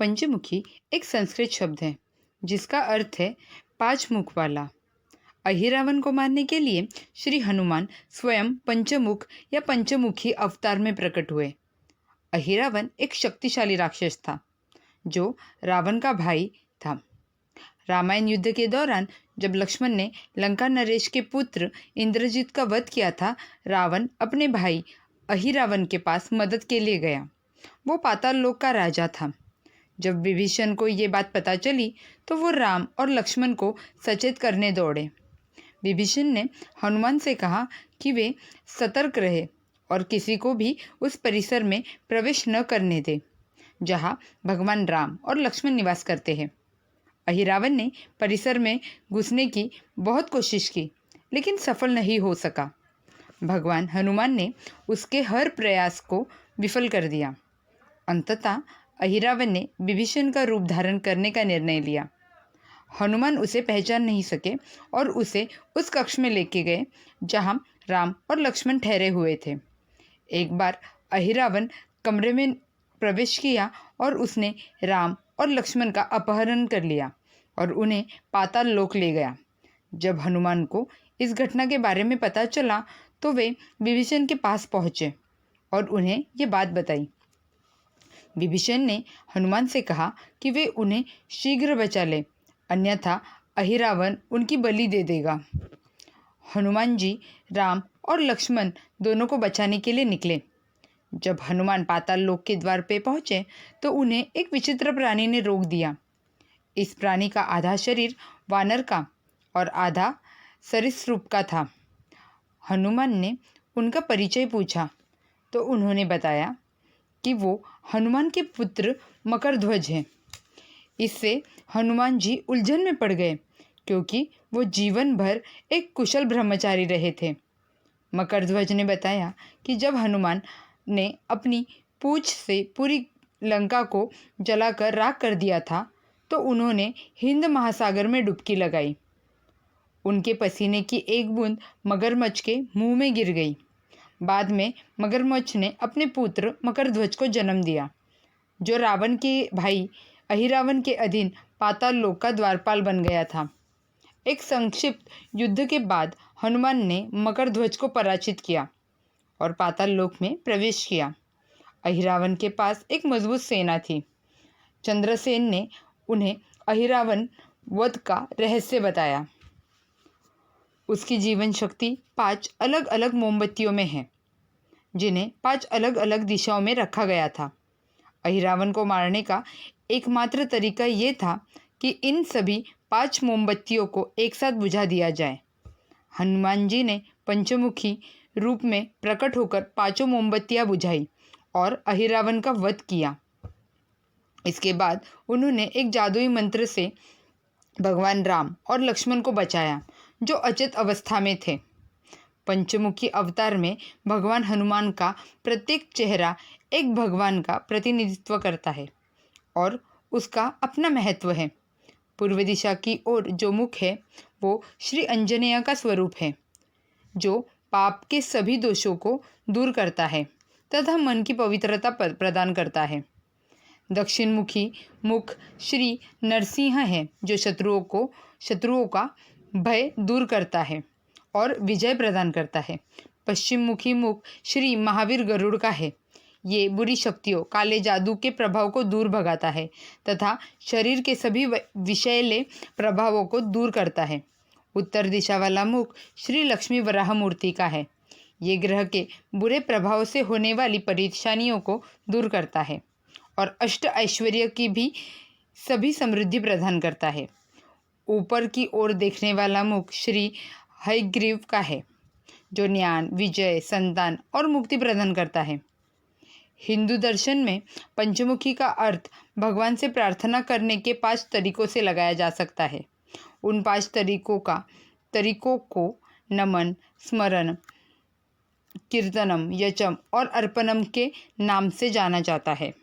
पंचमुखी एक संस्कृत शब्द है जिसका अर्थ है पांच मुख वाला। अहिरावण को मारने के लिए श्री हनुमान स्वयं पंचमुख या पंचमुखी अवतार में प्रकट हुए। अहिरावण एक शक्तिशाली राक्षस था जो रावण का भाई था। रामायण युद्ध के दौरान जब लक्ष्मण ने लंका नरेश के पुत्र इंद्रजित का वध किया था, रावण अपने भाई अहिरावण के पास मदद के लिए गया। वो पाताल लोक का राजा था। जब विभीषण को ये बात पता चली तो वो राम और लक्ष्मण को सचेत करने दौड़े। विभीषण ने हनुमान से कहा कि वे सतर्क रहे और किसी को भी उस परिसर में प्रवेश न करने दे जहाँ भगवान राम और लक्ष्मण निवास करते हैं। अहिरावण ने परिसर में घुसने की बहुत कोशिश की लेकिन सफल नहीं हो सका। भगवान हनुमान ने उसके हर प्रयास को विफल कर दिया। अंततः अहिरावण ने विभीषण का रूप धारण करने का निर्णय लिया। हनुमान उसे पहचान नहीं सके और उसे उस कक्ष में लेके गए जहां राम और लक्ष्मण ठहरे हुए थे। एक बार अहिरावण कमरे में प्रवेश किया और उसने राम और लक्ष्मण का अपहरण कर लिया और उन्हें पाताल लोक ले गया। जब हनुमान को इस घटना के बारे में पता चला तो वे विभीषण के पास पहुँचे और उन्हें ये बात बताई। विभीषण ने हनुमान से कहा कि वे उन्हें शीघ्र बचा ले, अन्यथा अहिरावण उनकी बलि दे देगा। हनुमान जी राम और लक्ष्मण दोनों को बचाने के लिए निकले। जब हनुमान पाताल लोक के द्वार पे पहुंचे तो उन्हें एक विचित्र प्राणी ने रोक दिया। इस प्राणी का आधा शरीर वानर का और आधा सरीसृप का था। हनुमान ने उनका परिचय पूछा तो उन्होंने बताया कि वो हनुमान के पुत्र मकरध्वज हैं। इससे हनुमान जी उलझन में पड़ गए क्योंकि वो जीवन भर एक कुशल ब्रह्मचारी रहे थे। मकरध्वज ने बताया कि जब हनुमान ने अपनी पूंछ से पूरी लंका को जलाकर राख कर दिया था तो उन्होंने हिंद महासागर में डुबकी लगाई। उनके पसीने की एक बूंद मगरमच्छ के मुंह में गिर गई। बाद में मगरमच्छ ने अपने पुत्र मकरध्वज को जन्म दिया जो रावण के भाई अहिरावण के अधीन पाताल लोक का द्वारपाल बन गया था। एक संक्षिप्त युद्ध के बाद हनुमान ने मकरध्वज को पराजित किया और पाताल लोक में प्रवेश किया। अहिरावण के पास एक मजबूत सेना थी। चंद्रसेन ने उन्हें अहिरावण वध का रहस्य बताया। उसकी जीवन शक्ति 5 अलग अलग मोमबत्तियों में है जिन्हें 5 अलग अलग दिशाओं में रखा गया था। अहिरावण को मारने का एकमात्र तरीका ये था कि इन सभी 5 मोमबत्तियों को एक साथ बुझा दिया जाए। हनुमान जी ने पंचमुखी रूप में प्रकट होकर 5 मोमबत्तियां बुझाई और अहिरावण का वध किया। इसके बाद उन्होंने एक जादुई मंत्र से भगवान राम और लक्ष्मण को बचाया जो अचेत अवस्था में थे। पंचमुखी अवतार में भगवान हनुमान का प्रत्येक चेहरा एक भगवान का प्रतिनिधित्व करता है और उसका अपना महत्व है। पूर्व दिशा की ओर जो मुख है वो श्री अंजनेय का स्वरूप है जो पाप के सभी दोषों को दूर करता है तथा मन की पवित्रता प्रदान करता है। दक्षिणमुखी मुख श्री नरसिंह है जो शत्रुओं का भय दूर करता है और विजय प्रदान करता है। पश्चिम मुखी मुख श्री महावीर गरुड़ का है। ये बुरी शक्तियों, काले जादू के प्रभाव को दूर भगाता है तथा शरीर के सभी विषैले प्रभावों को दूर करता है। उत्तर दिशा वाला मुख श्री लक्ष्मी वराह मूर्ति का है। ये ग्रह के बुरे प्रभाव से होने वाली परेशानियों को दूर करता है और अष्ट ऐश्वर्य की भी सभी समृद्धि प्रदान करता है। ऊपर की ओर देखने वाला मुख श्री हयग्रीव का है जो ज्ञान, विजय, संतान और मुक्ति प्रदान करता है। हिंदू दर्शन में पंचमुखी का अर्थ भगवान से प्रार्थना करने के 5 तरीकों से लगाया जा सकता है। उन 5 तरीकों को नमन, स्मरण, कीर्तनम, यचम और अर्पणम के नाम से जाना जाता है।